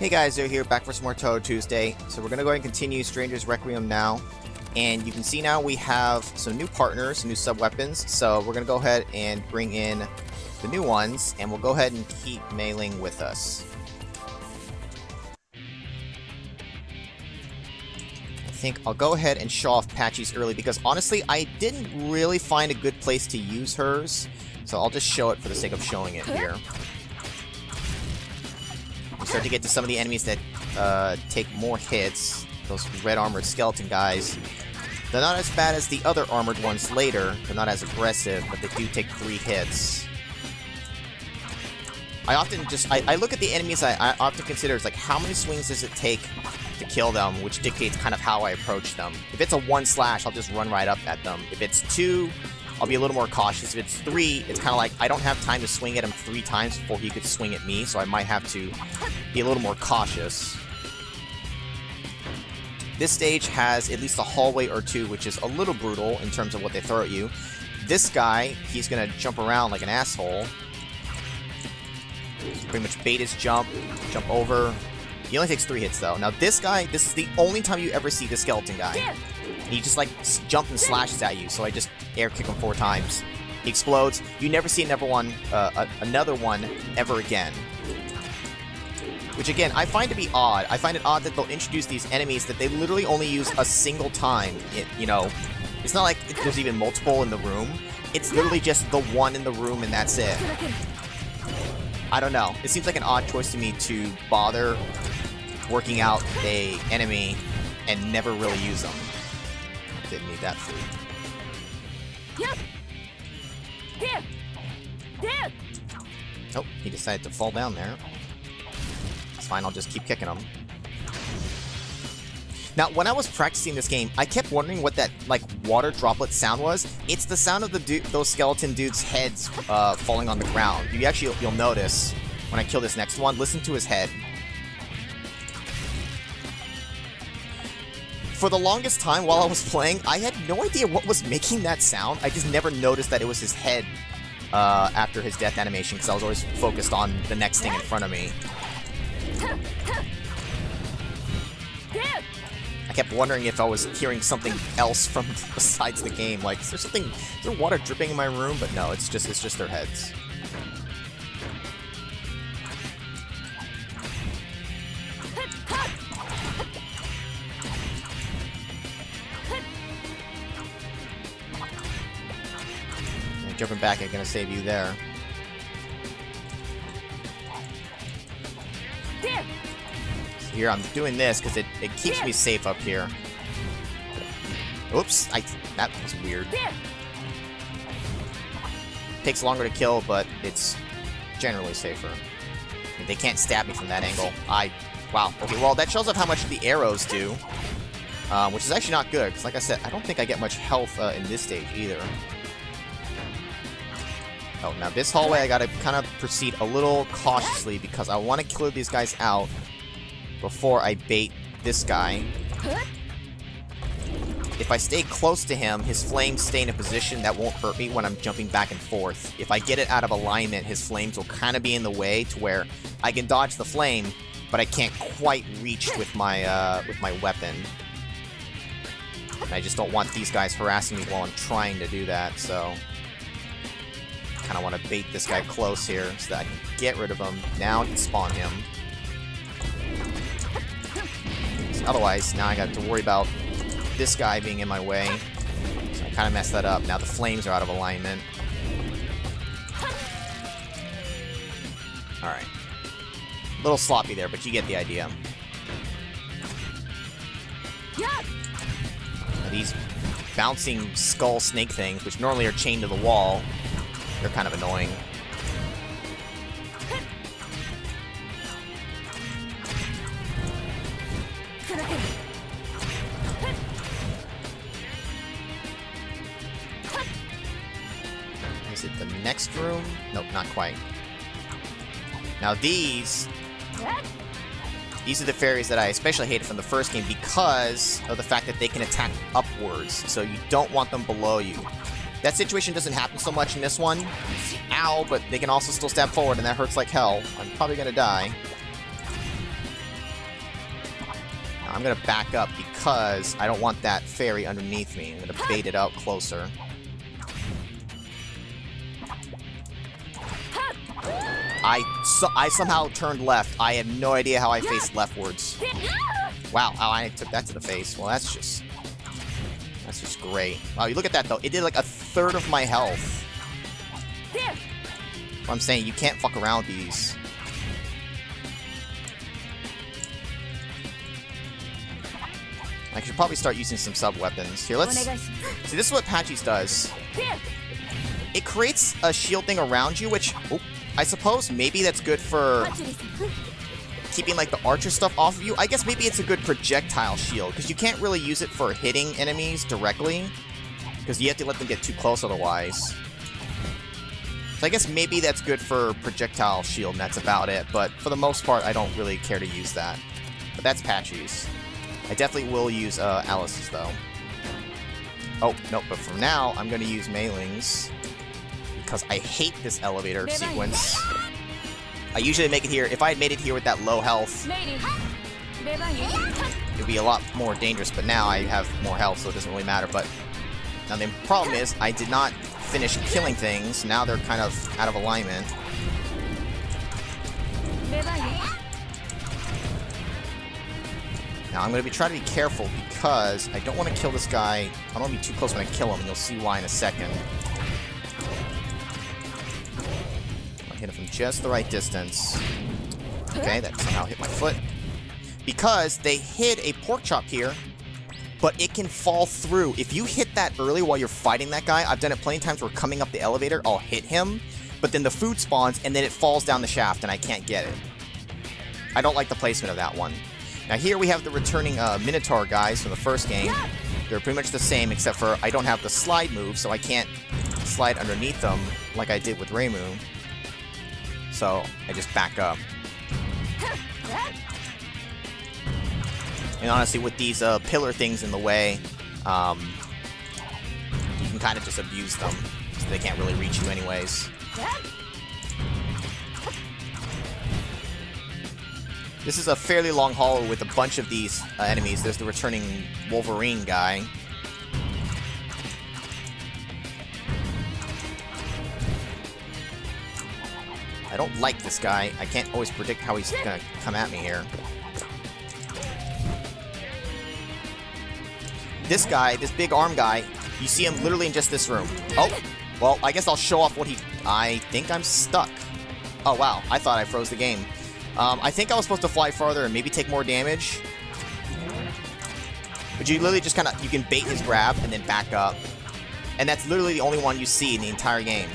Hey guys, Zoe here, back for some more Touhou Tuesday. So we're going to go ahead and continue Stranger's Requiem now. And you can see now we have some new partners, new sub-weapons. So we're going to go ahead and bring in the new ones, and we'll go ahead and keep mailing with us. I think I'll go ahead and show off Patchy's early, because honestly, I didn't really find a good place to use hers. So I'll just show it for the sake of showing it here. We start to get to some of the enemies that take more hits, those red armored skeleton guys. They're not as bad as the other armored ones later, they're not as aggressive, but they do take 3 hits. I often just, I look at the enemies I often consider as like, how many swings does it take to kill them, which dictates kind of how I approach them. If it's a 1 slash, I'll just run right up at them. If it's 2, I'll be a little more cautious. If it's 3, it's kind of like, I don't have time to swing at him 3 times before he could swing at me, so I might have to be a little more cautious. This stage has at least a hallway or 2, which is a little brutal in terms of what they throw at you. This guy, he's gonna jump around like an asshole. Pretty much bait his jump over. He only takes 3 hits though. Now this guy, this is the only time you ever see the skeleton guy. He just like jumps and slashes at you, so I just air kick him 4 times. He explodes. You never see another one ever again. Which again, I find to be odd. I find it odd that they'll introduce these enemies that they literally only use a single time. You know, it's not like there's even multiple in the room. It's literally just the one in the room and that's it. I don't know. It seems like an odd choice to me to bother working out a enemy and never really use them. Didn't need that food. Oh, he decided to fall down there. It's fine, I'll just keep kicking him. Now, when I was practicing this game, I kept wondering what that, like, water droplet sound was. It's the sound of those skeleton dudes' heads falling on the ground. You'll notice when I kill this next one. Listen to his head. For the longest time while I was playing, I had no idea what was making that sound. I just never noticed that it was his head after his death animation, because I was always focused on the next thing in front of me. I kept wondering if I was hearing something else from besides the game. Like, is there water dripping in my room? But no, it's just their heads. Jumping back, I'm gonna save you there. Here, I'm doing this because it keeps me safe up here. Oops, that was weird. Takes longer to kill, but it's generally safer. I mean, they can't stab me from that angle. Wow. Okay, well, that shows off how much the arrows do. Which is actually not good, because like I said, I don't think I get much health in this stage either. Oh, now this hallway I gotta kind of proceed a little cautiously because I want to clear these guys out before I bait this guy. If I stay close to him, his flames stay in a position that won't hurt me when I'm jumping back and forth. If I get it out of alignment, his flames will kind of be in the way to where I can dodge the flame, but I can't quite reach with my weapon. And I just don't want these guys harassing me while I'm trying to do that, so kind of want to bait this guy close here so that I can get rid of him. Now I can spawn him. Otherwise, now I got to worry about this guy being in my way. So I kind of messed that up. Now the flames are out of alignment. Alright. A little sloppy there, but you get the idea. Now these bouncing skull snake things, which normally are chained to the wall, they're kind of annoying. Is it the next room? Nope, not quite. Now these are the fairies that I especially hated from the first game because of the fact that they can attack upwards, so you don't want them below you. That situation doesn't happen so much in this one. Ow, but they can also still stab forward, and that hurts like hell. I'm probably gonna die. I'm gonna back up because I don't want that fairy underneath me. I'm gonna bait it out closer. I somehow turned left. I had no idea how I faced leftwards. Wow, I took that to the face. Well, that's just great. Wow, you look at that though. It did like a third of my health. What I'm saying, you can't fuck around with these. I should probably start using some sub-weapons. Here, let's... See, this is what Patchy's does. It creates a shield thing around you, which... Oh, I suppose maybe that's good for keeping, like, the archer stuff off of you. I guess maybe it's a good projectile shield, because you can't really use it for hitting enemies directly, because you have to let them get too close otherwise. So I guess maybe that's good for projectile shield, and that's about it. But for the most part, I don't really care to use that. But that's Patchy's. I definitely will use Alice's, though. Oh, no, but for now, I'm going to use Meiling's. Because I hate this elevator sequence. I usually make it here. If I had made it here with that low health, it would be a lot more dangerous. But now I have more health, so it doesn't really matter. But now the problem is, I did not finish killing things. Now they're kind of out of alignment. Now I'm going to be trying to be careful because I don't want to kill this guy. I don't want to be too close when I kill him, and you'll see why in a second. I'll hit him from just the right distance. Okay, that somehow hit my foot. Because they hid a pork chop here, but it can fall through. If you hit that early while you're fighting that guy, I've done it plenty of times where coming up the elevator, I'll hit him, but then the food spawns, and then it falls down the shaft, and I can't get it. I don't like the placement of that one. Now here we have the returning Minotaur guys from the first game. They're pretty much the same, except for I don't have the slide move, so I can't slide underneath them like I did with Reimu. So I just back up. And honestly, with these pillar things in the way, you can kind of just abuse them, so they can't really reach you anyways. This is a fairly long hallway with a bunch of these enemies. There's the returning Wolverine guy. I don't like this guy. I can't always predict how he's gonna come at me here. This guy, this big arm guy, you see him literally in just this room. Oh, well, I guess I'll show off what he... I think I'm stuck. Oh, wow. I thought I froze the game. I think I was supposed to fly farther and maybe take more damage. But you literally just kind of... You can bait his grab and then back up. And that's literally the only one you see in the entire game.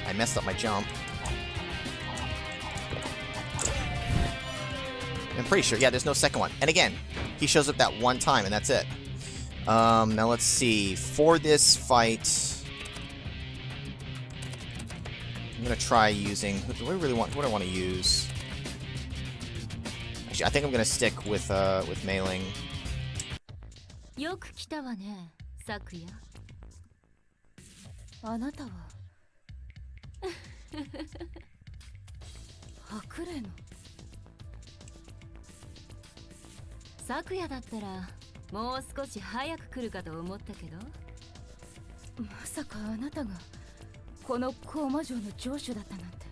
I messed up my jump. I'm pretty sure. Yeah, there's no second one. And again, he shows up that one time and that's it. Now let's see. For this fight... I'm gonna try using... What do I really want? What do I want to use? Actually, I think I'm gonna stick with Meiling. Sakuya だったらもう少し早く来るかと思ったけど。まさかあなたがこの高魔城の城主だったなんて。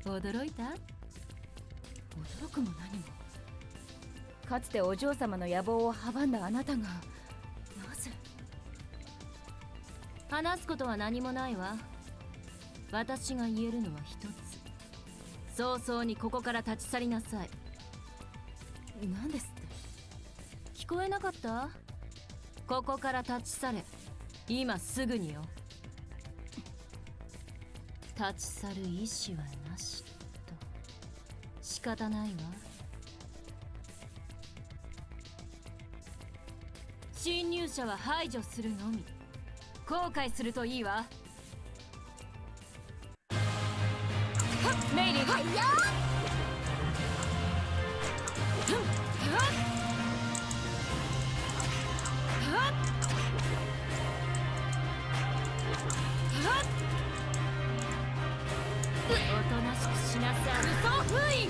驚いた？驚くも何も。かつてお嬢様の野望を阻んだあなたがなぜ？話すことは何もないわ。私が言えるのは一つ。早々にここから立ち去りなさい。何ですって？聞こえなかった？ここから立ち去れ。今すぐによ。立ち去る意思はなしと。仕方ないわ。侵入者は排除するのみ。後悔するといいわ。メイリー。はいよ。おとなしくしなさい。嘘封印。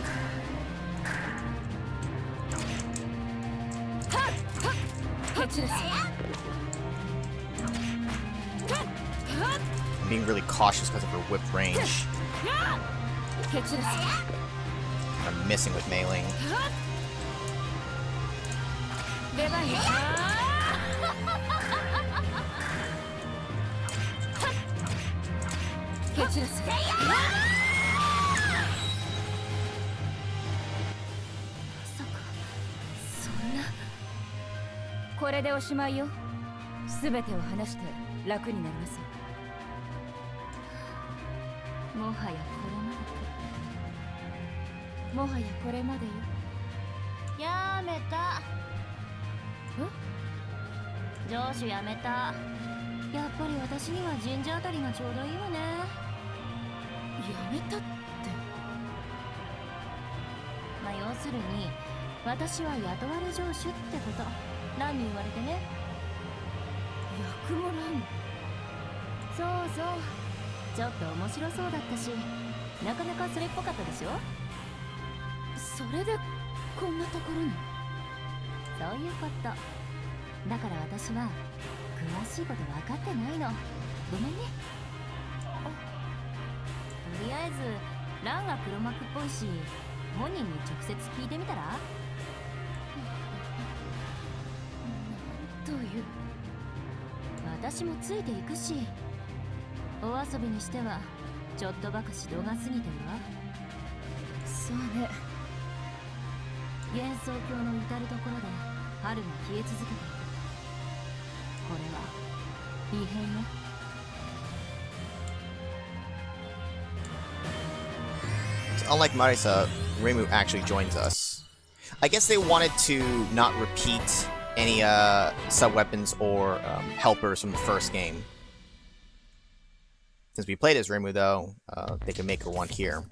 I'm being really cautious because of her whipped range. I'm missing with mailing. Unlike Marisa, Reimu actually joins us. I guess they wanted to not repeat any sub-weapons or helpers from the first game. Since we played as Reimu, though, they can make her one here.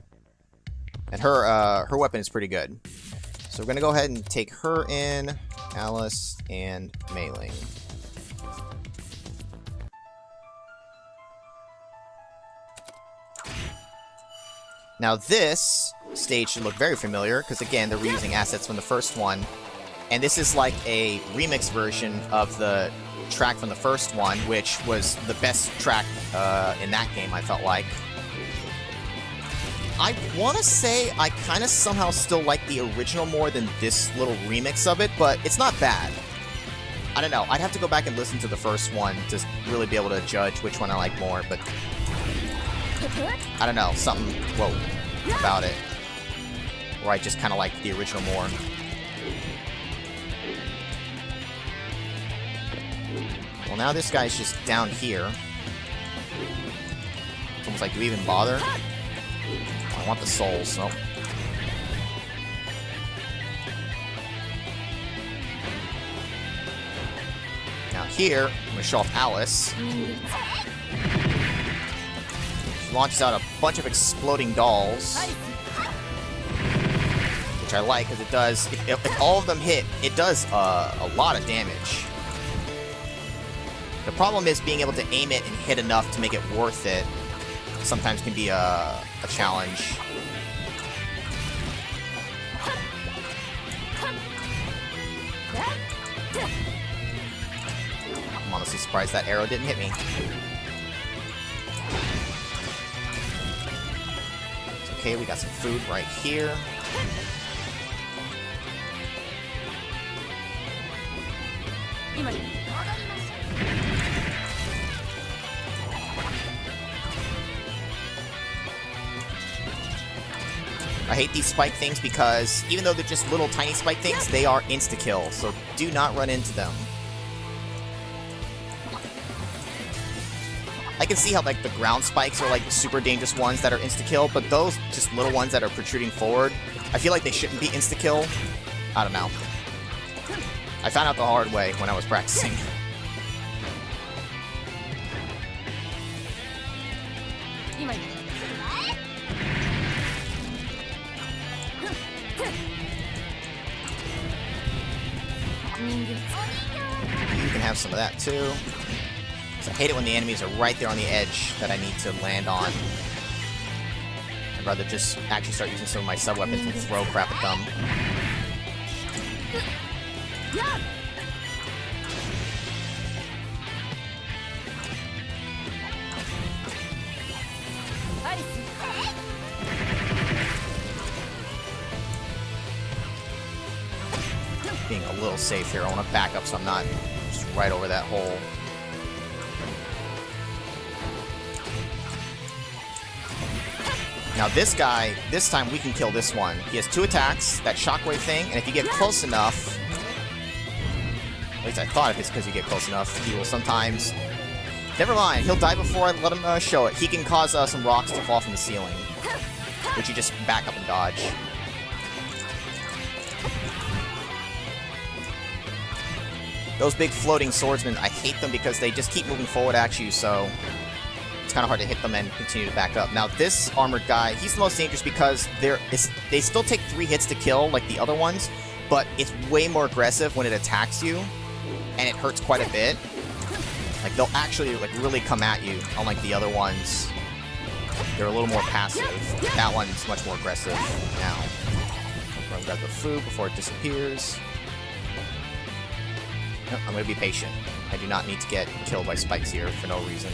And her weapon is pretty good. So we're going to go ahead and take her in, Alice, and Mei Ling. Now this stage should look very familiar, because again, they're reusing assets from the first one. And this is like a remix version of the track from the first one, which was the best track in that game, I felt like. I want to say I kind of somehow still like the original more than this little remix of it, but it's not bad. I don't know, I'd have to go back and listen to the first one to really be able to judge which one I like more, but I don't know, something, about it. Or I just kind of like the original more. Well, now this guy's just down here. It's almost like, do we even bother? I want the souls, nope. Now here, I'm gonna show off Alice. She launches out a bunch of exploding dolls. Which I like, because it does, if all of them hit, it does a lot of damage. The problem is being able to aim it and hit enough to make it worth it. Sometimes can be a challenge. I'm honestly surprised that arrow didn't hit me. It's okay, we got some food right here. I hate these spike things because even though they're just little tiny spike things, they are insta-kill, so do not run into them. I can see how like the ground spikes are like the super dangerous ones that are insta-kill, but those just little ones that are protruding forward, I feel like they shouldn't be insta-kill. I don't know. I found out the hard way when I was practicing. You can have some of that too. I hate it when the enemies are right there on the edge that I need to land on. I'd rather just actually start using some of my sub-weapons and throw crap at them. Being a little safe here. I want to back up so I'm not just right over that hole. Now this guy, this time we can kill this one. He has 2 attacks, that shockwave thing, and if you get close enough, at least I thought if it's because you get close enough, he will sometimes... Never mind, he'll die before I let him show it. He can cause some rocks to fall from the ceiling, which you just back up and dodge. Those big floating swordsmen, I hate them because they just keep moving forward at you, so it's kind of hard to hit them and continue to back up. Now, this armored guy, he's the most dangerous because they still take 3 hits to kill, like the other ones, but it's way more aggressive when it attacks you, and it hurts quite a bit. Like, they'll actually, like, really come at you, unlike the other ones. They're a little more passive. That one's much more aggressive now. I'll grab the food before it disappears. Nope, I'm going to be patient. I do not need to get killed by spikes here for no reason.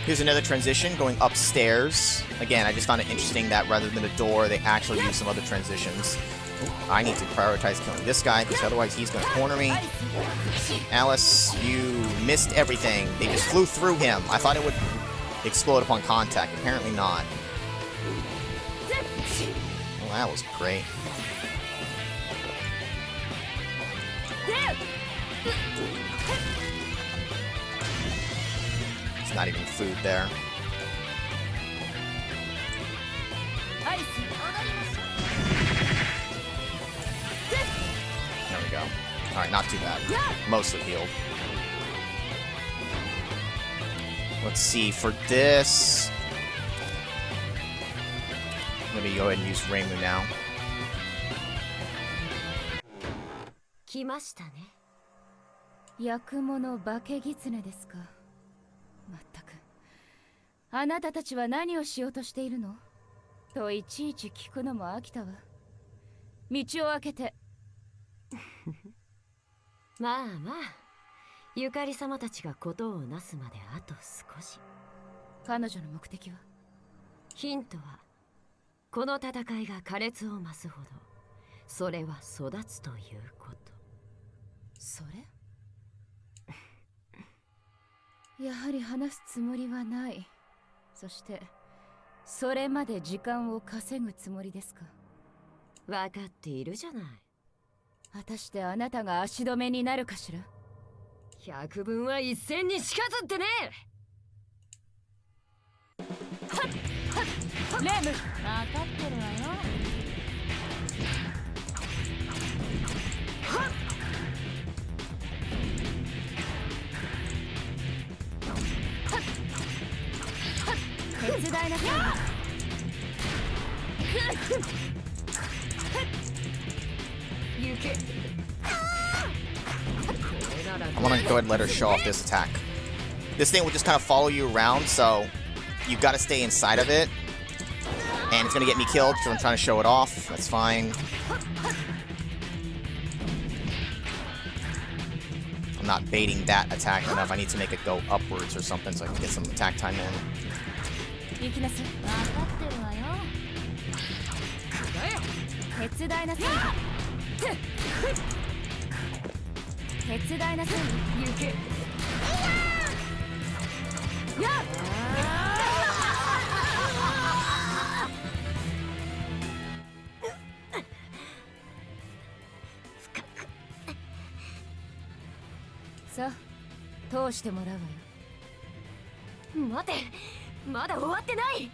Here's another transition going upstairs. Again, I just found it interesting that rather than a door, they actually use some other transitions. I need to prioritize killing this guy, because otherwise he's going to corner me. Alice, you missed everything. They just flew through him. I thought it would explode upon contact. Apparently not. Well, that was great. Not even food there. There we go. Alright, not too bad. Mostly healed. Let's see, for this... Let me go ahead and use Reimu now. 来ましたね。焼くもの化け狐ですか。まったく、あなたたちは何をしようとしているの？といちいち聞くのも飽きたわ。道を開けて。まあまあ、ゆかり様たちが事をなすまであと少し。彼女の目的は？ヒントは、この戦いが苛烈を増すほど、それは育つということ。それ？やはり話すつもりはない。そしてそれまで時間を稼ぐつもりですか？分かっているじゃない。果たしてあなたが足止めになるかしら？百分は一線にしかずってね。はっはっ、レム、分かってるわよ。はっ、手伝いなさい。I want to go ahead and let her show off this attack. This thing will just kind of follow you around, so you've got to stay inside of it. And it's going to get me killed because I'm trying to show it off. That's fine. I'm not baiting that attack enough. I need to make it go upwards or something so I can get some attack time in.さあ、通してもらうわよ。待て、まだ終わってない。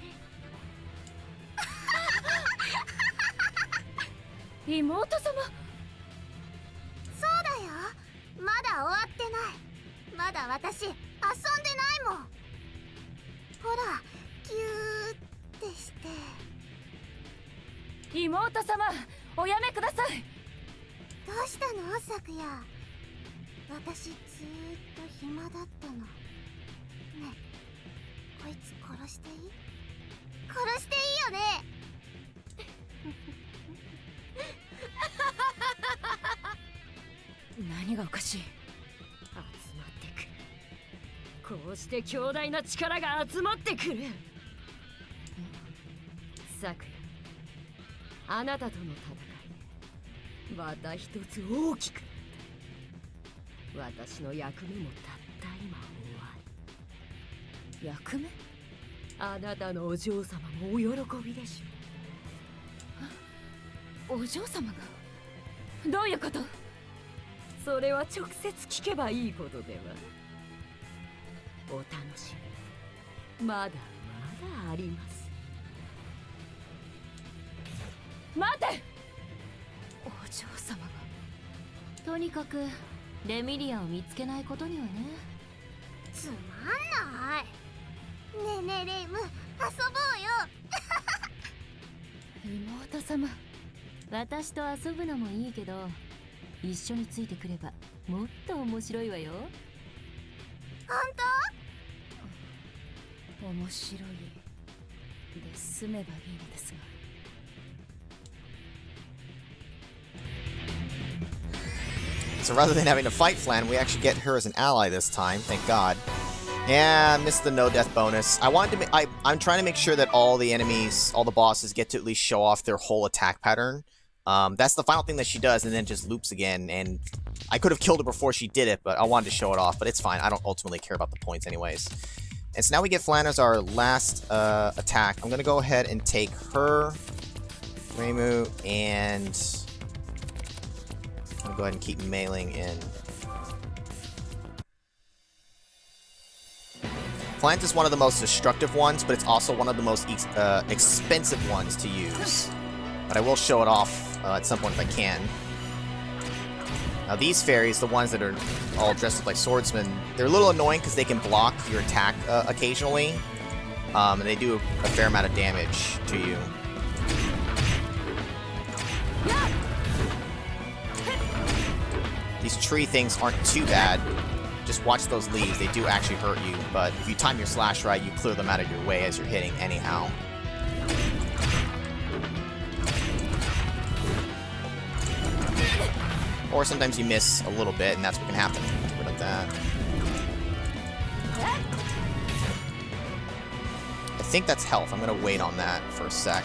妹様。そうだよ、まだ終わってない。まだ私遊んでないもん。ほら、ギューってして。妹様、おやめください。どうしたのさくや。私ずーっと暇だったの。ねえ、こいつ殺していい？殺していいよね。何がおかしい。集まってくる。こうして強大な力が集まってくる。さくや、あなたとの戦いでまた一つ大きくなった。私の役目もたった今終わり。役目？あなたのお嬢様もお喜びでしょう。お嬢様が？どういうこと？それは直接聞けばいいことでは。お楽しみ、まだまだあります。待て！お嬢様が。とにかくレミリアを見つけないことにはね。つまんない。ねえねえレイム、遊ぼうよ。妹様、私と遊ぶのもいいけど、一緒についてくればもっと面白いわよ。本当？面白いで済めばいいのですが。So rather than having to fight Flan, we actually get her as an ally this time, thank God. Yeah, missed the no death bonus. I wanted to I'm trying to make sure that all the enemies, all the bosses get to at least show off their whole attack pattern. That's the final thing that she does, and then just loops again, and I could have killed her before she did it, but I wanted to show it off, but it's fine. I don't ultimately care about the points anyways. And so now we get Flan as our last attack. I'm going to go ahead and take her, Reimu, and I'm going to go ahead and keep mailing in. Flan is one of the most destructive ones, but it's also one of the most expensive ones to use. But I will show it off at some point if I can. Now these fairies, the ones that are all dressed up like swordsmen, they're a little annoying because they can block your attack occasionally. And they do a fair amount of damage to you. These tree things aren't too bad. Just watch those leaves, they do actually hurt you, but if you time your slash right, you clear them out of your way as you're hitting anyhow. Or sometimes you miss a little bit, and that's what can happen. Get rid of that. I think that's health. I'm gonna wait on that for a sec.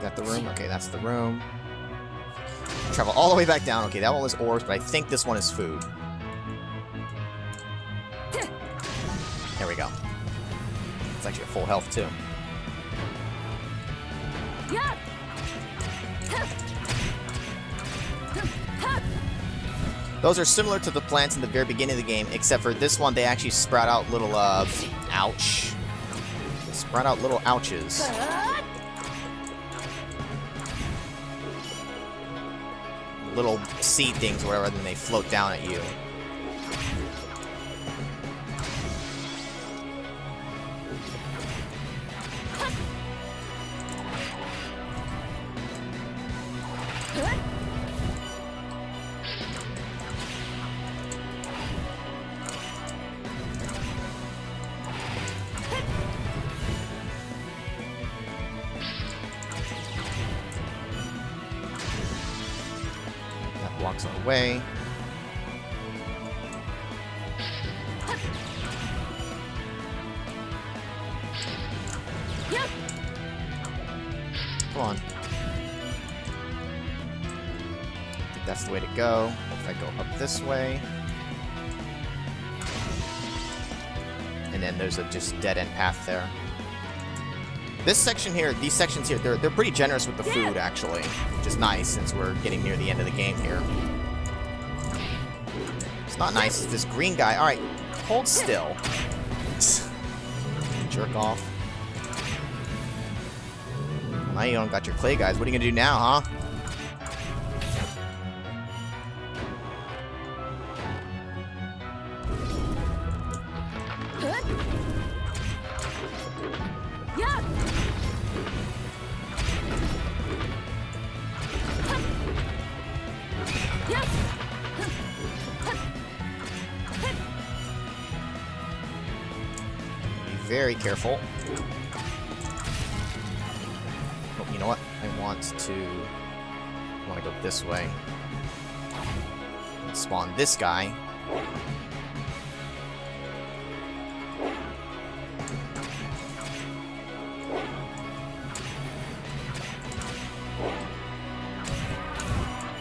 Got the room? Okay, that's the room. Travel all the way back down. Okay, that one was orbs, but I think this one is food. There we go. It's actually a full health, too. Those are similar to the plants in the very beginning of the game, except for this one, they actually sprout out little, ouch. They sprout out little ouches. Little seed things or whatever, then they float down at you. Blocks our way. Come on. I think that's the way to go. If I go up this way. And then there's a just dead-end path there. This section here, these sections here, they're pretty generous with the food, actually. Which is nice, since we're getting near the end of the game here. It's not nice, it's this green guy. Alright, hold still. Jerk off. Now you don't got your clay guys. What are you gonna do now, huh? very careful. Oh, you know what? I want to go this way. Spawn this guy.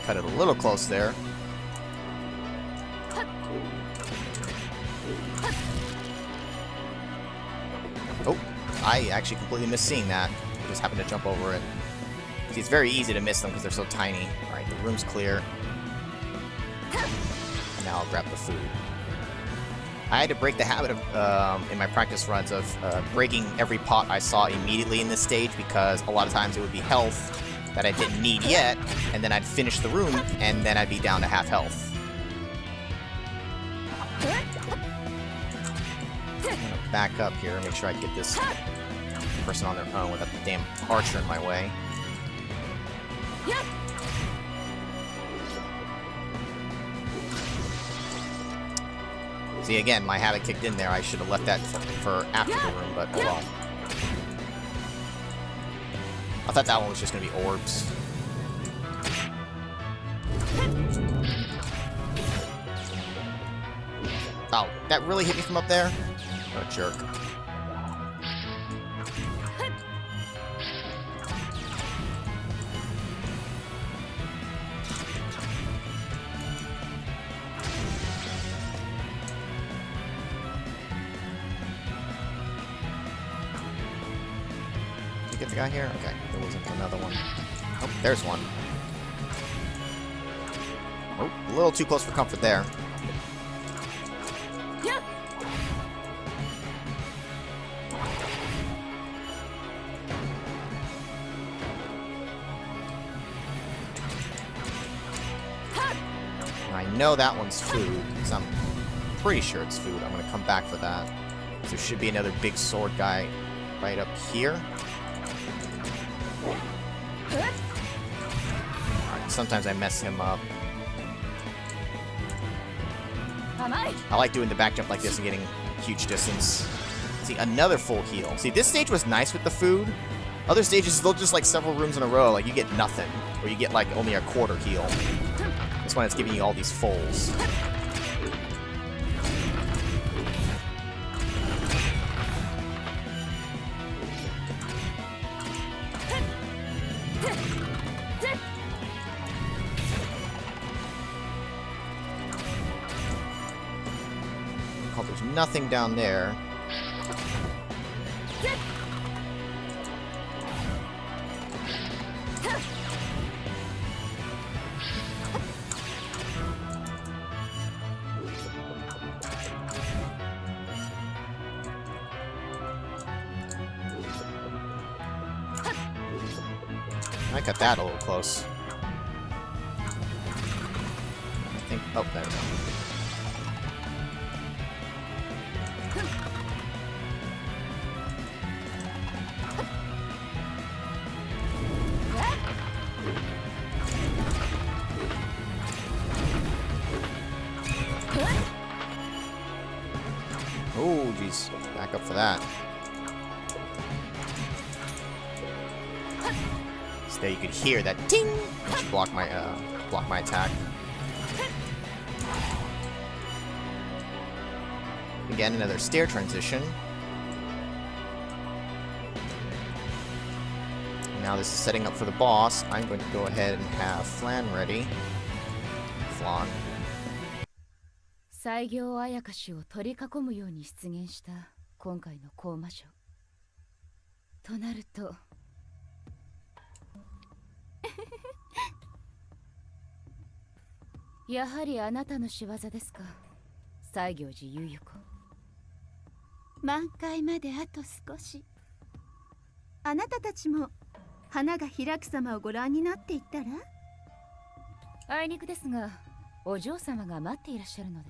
Cut it a little close there. Oh, I actually completely missed seeing that. Just happened to jump over it. See, it's very easy to miss them because they're so tiny. Alright, the room's clear. And now I'll grab the food. I had to break the habit of, in my practice runs, of breaking every pot I saw immediately in this stage, because a lot of times it would be health that I didn't need yet, and then I'd finish the room, and then I'd be down to half health. I'm gonna back up here and make sure I get this person on their own without the damn archer in my way. See, again, my habit kicked in there. I should have left that for after the room, but oh well. I thought that one was just gonna be orbs. Oh, that really hit me from up there? What a jerk. Get the guy here? Okay, there wasn't another one. Oh, there's one. Oh, a little too close for comfort there. I know that one's food, because I'm pretty sure it's food. I'm going to come back for that. There should be another big sword guy right up here. Alright, sometimes I mess him up. I like doing the back jump like this and getting huge distance. See, another full heal. See, this stage was nice with the food. Other stages, they'll just like several rooms in a row, like you get nothing. Or you get like only a quarter heal. This one, it's giving you all these fulls. Oh, there's nothing down there. I got that a little close. I think. Oh, there we go. Oh, jeez. Back up for that. So there you could hear that ting, and she blocked my attack. Again, another stair transition. Now this is setting up for the boss. I'm going to go ahead and have Flan ready. Flan. 西行あやかしを取り囲むように出現した今回の高魔女となるとやはりあなたの仕業ですか西行寺ゆゆ子満開まであと少しあなたたちも花が開く様をご覧になっていったらあいにくですがお嬢様が待っていらっしゃるので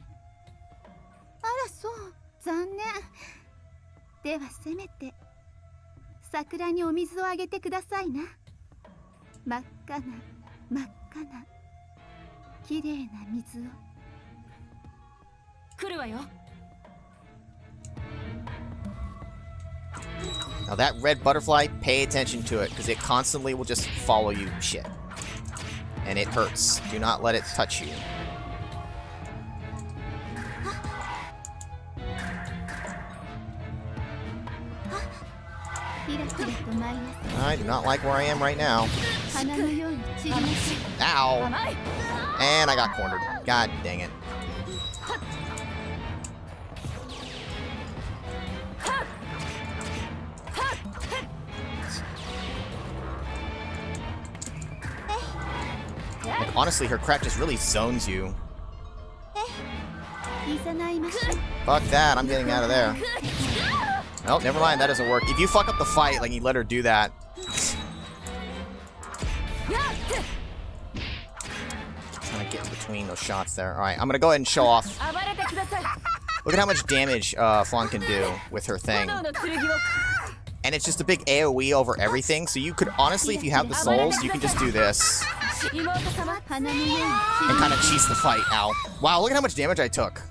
あらそう残念ではせめて桜にお水をあげてくださいな真っ赤な真っ赤な綺麗な水を来るわよ Now that red butterfly, pay attention to it, because it constantly will just follow you shit. And it hurts. Do not let it touch you. I do not like where I am right now. Ow! And I got cornered. God dang it. Like, honestly, her crap just really zones you. Fuck that, I'm getting out of there. Oh, never mind, that doesn't work. If you fuck up the fight, like, you let her do that. Trying to get in between those shots there. Alright, I'm gonna go ahead and show off. Look at how much damage Flan can do with her thing. And it's just a big AoE over everything, so you could honestly, if you have the souls, you can just do this. And kind of cheese the fight. Ow. Wow, look at how much damage I took.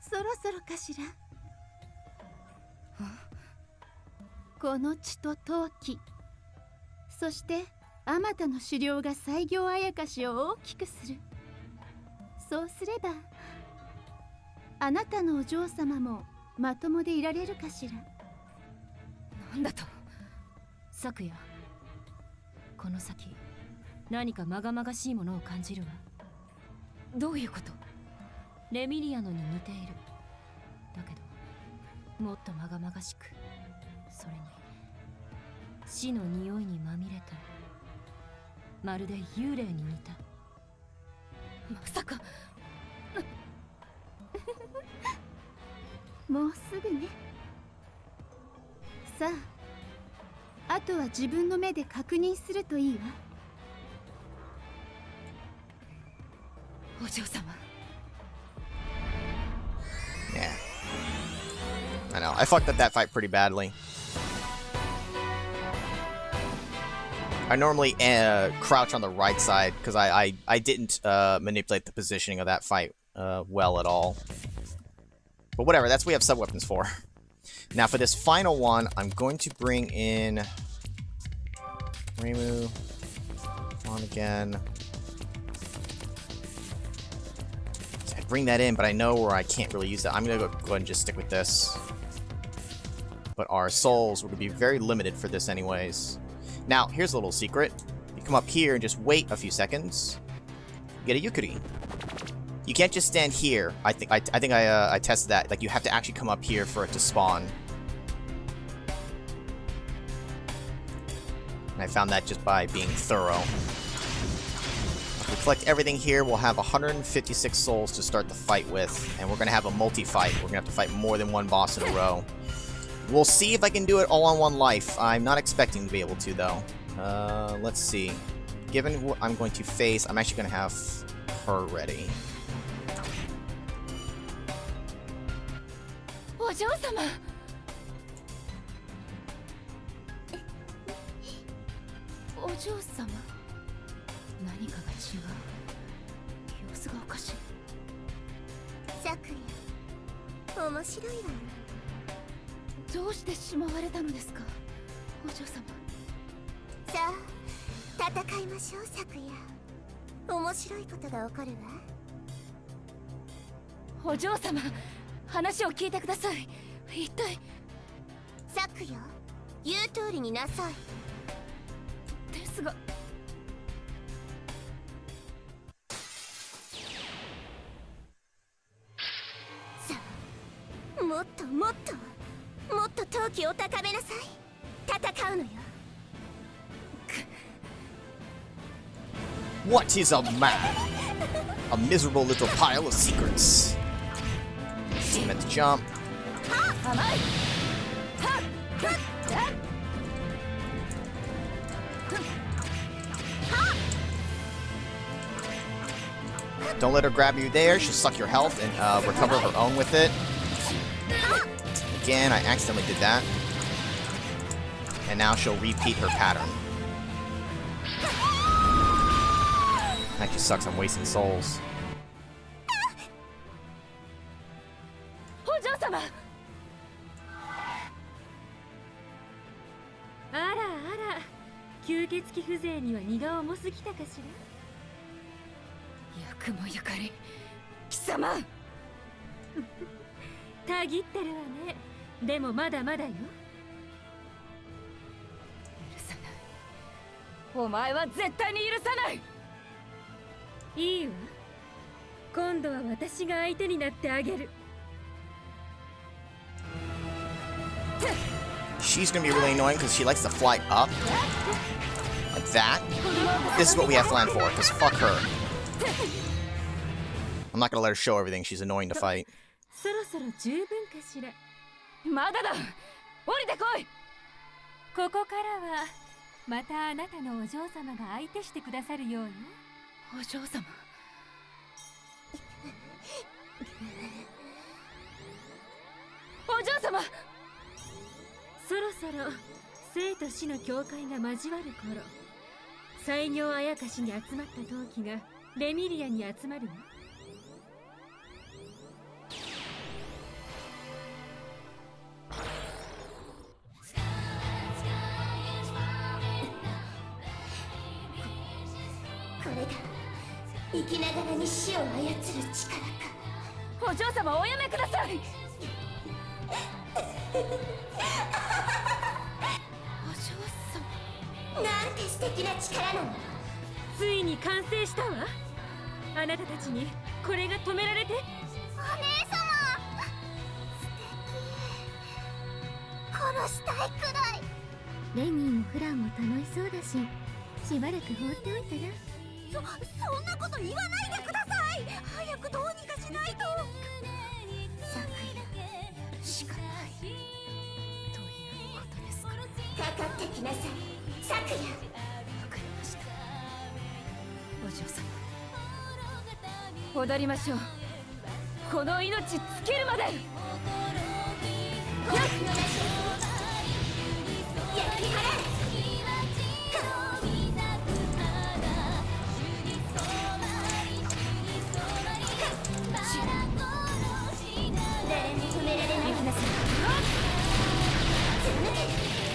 そろそろかしら。この血と陶器、そしてあまたの狩猟が西行あやかしを大きくする。そうすればあなたのお嬢様もまともでいられるかしら。なんだと、昨夜。この先何かまがまがしいものを感じるわ。どういうこと？レミリアノに似ている。だけどもっとまがまがしく、それに死の匂いにまみれた。まるで幽霊に似た。まさか。もうすぐね。さあ、あとは自分の目で確認するといいわ。お嬢様。Yeah. I know. I fucked up that fight pretty badly. I normally crouch on the right side because I didn't manipulate the positioning of that fight well at all. But whatever, that's what we have sub-weapons for. Now for this final one, I'm going to bring in Reimu on again. I'd bring that in, but I know where I can't really use that. I'm gonna go ahead and just stick with this. But our souls will be very limited for this anyways. Now, here's a little secret. You come up here and just wait a few seconds. You get a Yukari. You can't just stand here. I think I tested that. Like, you have to actually come up here for it to spawn. And I found that just by being thorough. If we collect everything here, we'll have 156 souls to start the fight with. And we're going to have a multi-fight. We're going to have to fight more than one boss in a row. We'll see if I can do it all on one life. I'm not expecting to be able to, though. Let's see. Given what I'm going to face, I'm actually going to have her ready. お嬢様。お嬢様。何かが違う。様子がおかしい。昨夜、面白いわね。どうしてしまわれたのですか、お嬢様。さあ、戦いましょう、昨夜。面白いことが起こるわ。お嬢様。話を聞いてください。一体。昨夜、言う通りになさい。ですが。さあ、もっともっともっと闘気を高めなさい。戦うのよ。What is a man? A miserable little pile of secrets. Meant to jump. Don't let her grab you there. She'll suck your health and recover her own with it. Again, I accidentally did that. And now she'll repeat her pattern. Actually sucks, I'm wasting souls. お嬢様。式風情には荷が重すぎたかしら。よくもゆかり貴様たぎってるわね。でもまだまだよ。許さない。お前は絶対に許さない。いいわ、今度は私が相手になってあげる。 She's gonna be really annoying because she likes to fly up. Like that. This is what we have planned for, because fuck her. I'm not gonna let her show everything, she's annoying to fight. そろそろ十分かしら。まだだ、降りてこい。ここからはまたあなたのお嬢様が相手してくださるようよ。お嬢様。お嬢様。そろそろ生と死の境界が交わる頃、西行あやかしに集まった陶器がレミリアに集まるわ。これが生きながらに死を操る力か。お嬢様、おやめください。お嬢様、なんて素敵な力なの。ついに完成したわ。あなたたちにこれが止められて。お姉様、素敵。殺したいくらい。レミーもフランも楽しそうだし、しばらく放っておいたら。そんなこと言わないでください。早くどうにかしないと。さくら、しかないということですか。かかってきなさい、さくら。わかりました。お嬢様、踊りましょう。この命尽きるまで。焼き払え。誰も止められない。行きなさい。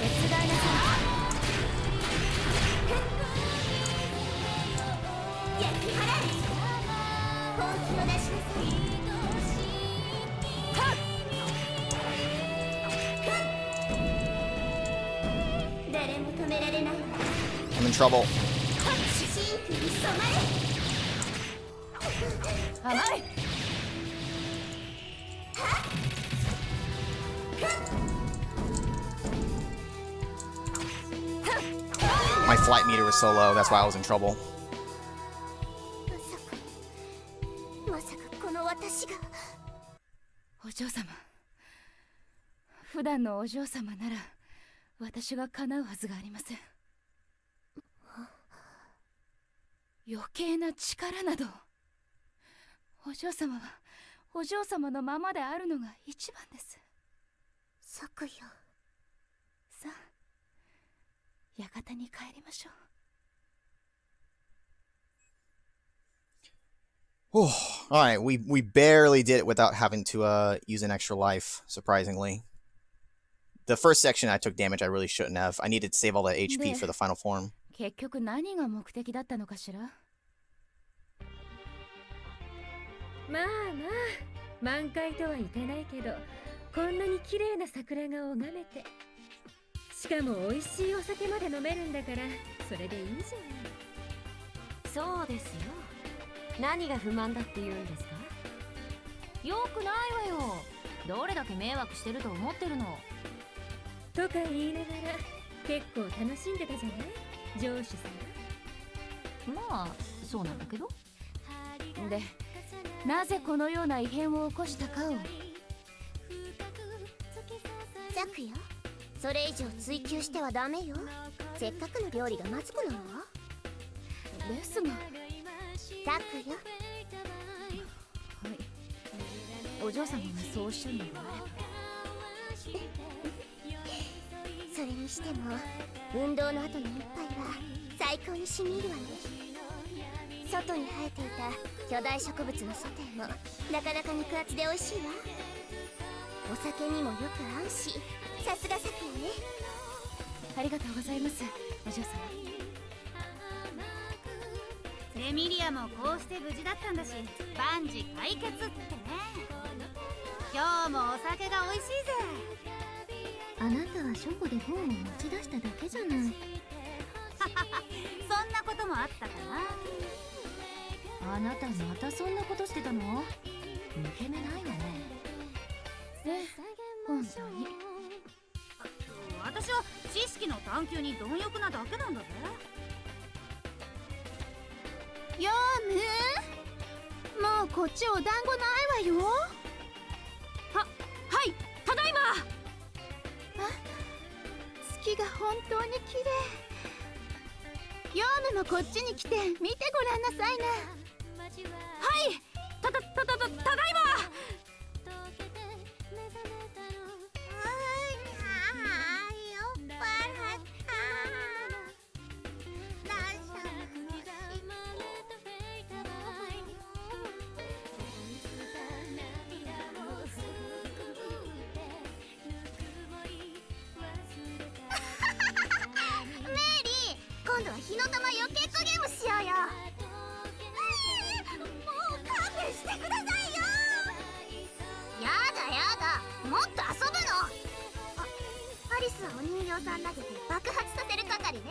手伝いなさい。焼き払え。本気を出しなさい。誰も止められない。 I'm in trouble. 真空に染まれ。甘い。My flight meter was so low, that's why I was in trouble. まさかこの私が。お嬢様、普段のお嬢様なら私が叶うはずがありません。余計な力など。お嬢様はお嬢様のままであるのが一番です。昨夜。さあ、館に帰りましょう。Oh, alright, we barely did it without having to use an extra life, surprisingly. The first section I took damage I really shouldn't have. I needed to save all that HP for the final form. 結局何が目的だったのかしら。まあまあ、満開とはいかないけど、こんなに綺麗な桜が拝めて、しかも美味しいお酒まで飲めるんだから、それでいいじゃない。そうですよ。何が不満だって言うんですか。よくないわよ。どれだけ迷惑してると思ってるの。とか言いながら結構楽しんでたじゃない、上司さん。まあそうなんだけど。で、なぜこのような異変を起こしたかを。ザクよ、それ以上追求してはダメよ。せっかくの料理がまずくなるわ。ですが。ザクよ。はい、お嬢様がそうおっしゃるのであれば。それにしても運動の後の一杯は最高に染み入るわね。外に生えていた巨大植物のソテーもなかなか肉厚で美味しいわ。お酒にもよく合うし、さすがサクよね。ありがとうございます、お嬢様。エミリアもこうして無事だったんだし、万事解決ってね。今日もお酒が美味しいぜ。あなたは書庫で本を持ち出しただけじゃない。そんなこともあったかな。あなたまたそんなことしてたの？抜け目ないわね。本当に。私は知識の探求に貪欲なだけなんだぜ。ヨウム、もうこっちお団子ないわよ。はい、ただいま。月が本当に綺麗。ヨウムもこっちに来て見てごらんなさいな。はい、ただいま。今度は火の玉よけっこゲームしようよ。もう勘弁してくださいよ。やだ、もっと遊ぶの。アリスはお人形さん投げて爆発させる係ね。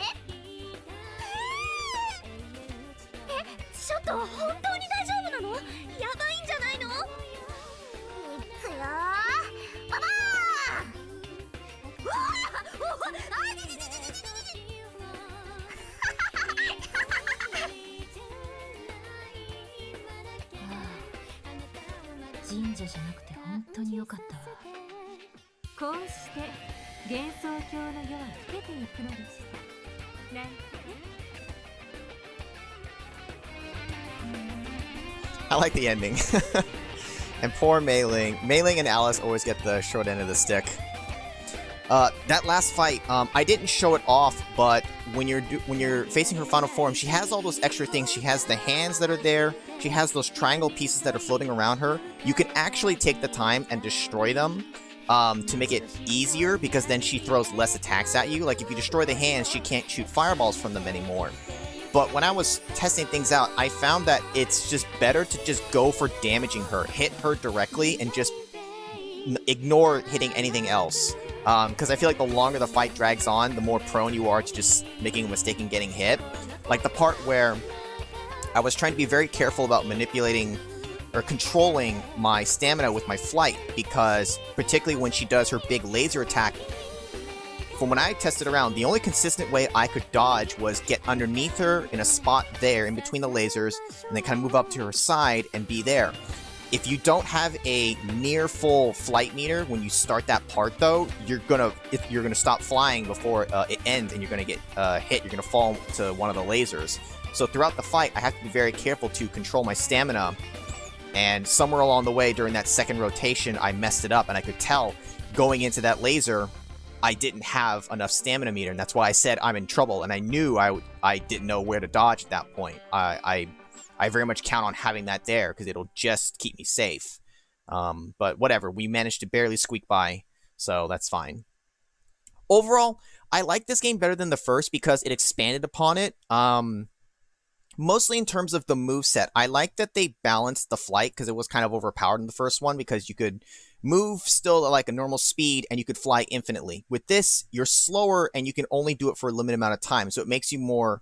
ちょっと本当に大丈夫なの？やばいんじゃないの？いくよー、ババーン。うわー、ありりりりりりり。神社じゃなくて本当に良かったわ。こうして幻想郷の夜は更けていくのでした。なんてね。I like the ending. And poor Mei Ling. Mei Ling and Alice always get the short end of the stick. That last fight, I didn't show it off, but when you're facing her final form, she has all those extra things. She has the hands that are there. She has those triangle pieces that are floating around her. You can actually take the time and destroy them to make it easier, because then she throws less attacks at you. Like if you destroy the hands, she can't shoot fireballs from them anymore. But when I was testing things out, I found that it's just better to just go for damaging her, hit her directly, and just ignore hitting anything else. Because I feel like the longer the fight drags on, the more prone you are to just making a mistake and getting hit. Like the part where I was trying to be very careful about manipulating or controlling my stamina with my flight, because particularly when she does her big laser attack, from when I tested around, the only consistent way I could dodge was get underneath her in a spot there in between the lasers, and then kind of move up to her side and be there. If you don't have a near full flight meter when you start that part, though, you're gonna stop flying before it ends, and you're gonna get hit. You're gonna fall to one of the lasers. So throughout the fight, I have to be very careful to control my stamina. And somewhere along the way during that second rotation, I messed it up, and I could tell going into that laser, I didn't have enough stamina meter, and that's why I said I'm in trouble. And I knew I didn't know where to dodge at that point. I very much count on having that there, because it'll just keep me safe. But whatever, we managed to barely squeak by, so that's fine. Overall, I like this game better than the first because it expanded upon it. Mostly in terms of the moveset. I like that they balanced the flight, because it was kind of overpowered in the first one, because you could move still at like a normal speed and you could fly infinitely. With this, you're slower and you can only do it for a limited amount of time, so it makes you more...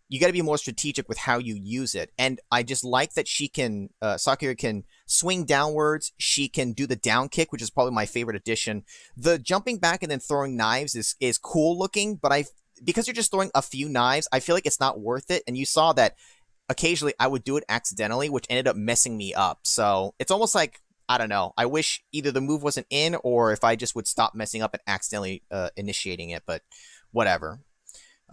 You got to be more strategic with how you use it. And I just like that she can, Sakura can swing downwards. She can do the down kick, which is probably my favorite addition. The jumping back and then throwing knives is cool looking, but because you're just throwing a few knives, I feel like it's not worth it. And you saw that occasionally I would do it accidentally, which ended up messing me up. So it's almost like, I don't know. I wish either the move wasn't in, or if I just would stop messing up and accidentally initiating it, but whatever.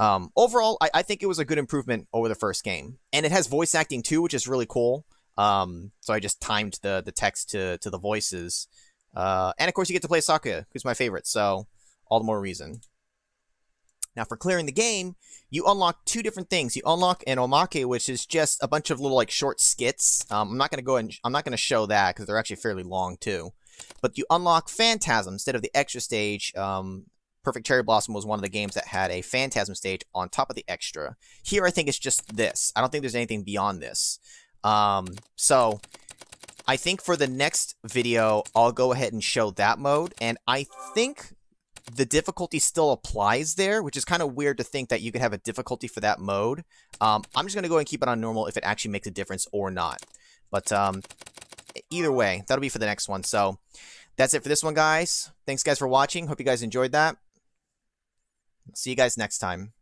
Overall, I think it was a good improvement over the first game. And it has voice acting too, which is really cool. So I just timed the text to the voices. And of course you get to play Sakura, who's my favorite, so all the more reason. Now for clearing the game, you unlock two different things. You unlock an omake, which is just a bunch of little like short skits. I'm not gonna show that because they're actually fairly long too. But you unlock Phantasm instead of the extra stage. Perfect Cherry Blossom was one of the games that had a Phantasm stage on top of the extra. Here, I think it's just this. I don't think there's anything beyond this. So I think for the next video, I'll go ahead and show that mode, and I think the difficulty still applies there, which is kind of weird to think that you could have a difficulty for that mode. I'm just going to go and keep it on normal if it actually makes a difference or not. But either way, that'll be for the next one. So that's it for this one, guys. Thanks, guys, for watching. Hope you guys enjoyed that. See you guys next time.